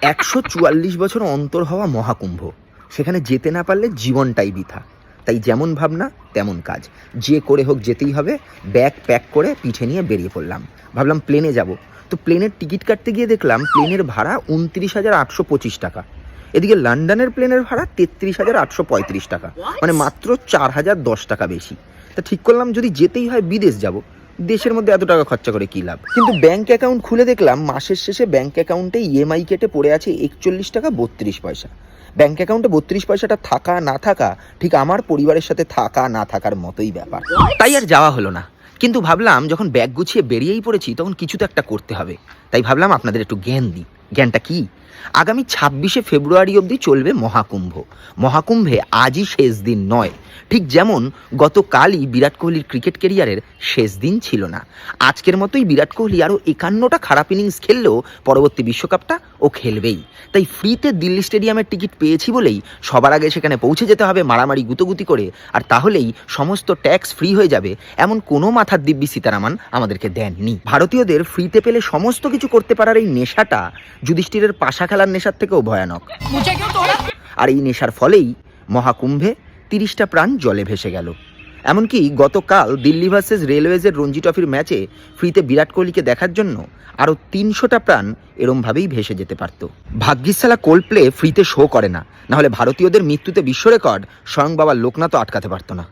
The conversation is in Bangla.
144 বছর অন্তর হওয়া মহাকুম্ভ, সেখানে যেতে না পারলে জীবনটাই বৃথা। তাই যেমন ভাবনা তেমন কাজ, যে করে হোক যেতেই হবে। ব্যাগ প্যাক করে পিঠে নিয়ে বেরিয়ে পড়লাম। ভাবলাম প্লেনে যাব, তো প্লেনের টিকিট কাটতে গিয়ে দেখলাম প্লেনের ভাড়া 29,825 টাকা। এদিকে লন্ডনের প্লেনের ভাড়া 33,835 টাকা, মানে মাত্র 4,010 টাকা বেশি। তা ঠিক করলাম যদি যেতেই হয় বিদেশ যাব, দেশের মধ্যে এত টাকা খরচা করে কী লাভ। কিন্তু ব্যাংক অ্যাকাউন্ট খুলে দেখলাম মাসের শেষে ব্যাংক অ্যাকাউন্টে ইএমআই কেটে পড়ে আছে 41 টাকা 32 পয়সা। ব্যাংক অ্যাকাউন্টে 32 পয়সাটা থাকা না থাকা ঠিক আমার পরিবারের সাথে থাকা না থাকার মতোই ব্যাপার। তাই আর যাওয়া হলো না। কিন্তু ভাবলাম যখন ব্যাগ গুছিয়ে বেরিয়েই পড়েছি তখন কিছু তো একটা করতে হবে। তাই ভাবলাম আপনাদের একটু জ্ঞান দিই। জ্ঞানটা কি? আগামী 26শে ফেব্রুয়ারি অবধি চলবে মহাকুম্ভ। মহাকুম্ভে আজই শেষ দিন নয়, ঠিক যেমন গতকালই বিরাট কোহলির ক্রিকেট ক্যারিয়ারের শেষ দিন ছিল না। আজকের মতোই বিরাট কোহলি আরও 51টা খারাপ ইনিংস খেললেও পরবর্তী বিশ্বকাপটা ও খেলবেই। তাই ফ্রিতে দিল্লি স্টেডিয়ামের টিকিট পেয়েছি বলেই সবার আগে সেখানে পৌঁছে যেতে হবে মারামারি গুতোগুতি করে, আর তাহলেই সমস্ত ট্যাক্স ফ্রি হয়ে যাবে, এমন কোনো মাথার দিব্যি সীতারামান আমাদেরকে দেননি। ভারতীয়দের ফ্রিতে পেলে সমস্ত কিছু করতে পারার এই নেশাটা যুধিষ্ঠিরের পাশা খেলার নেশার থেকেও ভয়ানক। আর এই নেশার ফলেই মহাকুম্ভে 30টা প্রাণ জলে ভেসে গেল। এমনকি গতকাল দিল্লি ভার্সেস রেলওয়েজের রঞ্জি ট্রফির ম্যাচে ফ্রিতে বিরাট কোহলিকে দেখার জন্য আরও 300টা প্রাণ এরমভাবেই ভেসে যেতে পারত। ভাগ্যিস শালা কোল্ডপ্লে ফ্রিতে শো করে না, নাহলে ভারতীয়দের মৃত্যুতে বিশ্ব রেকর্ড স্বয়ং বাবা লোকনাথও আটকাতে পারতো না।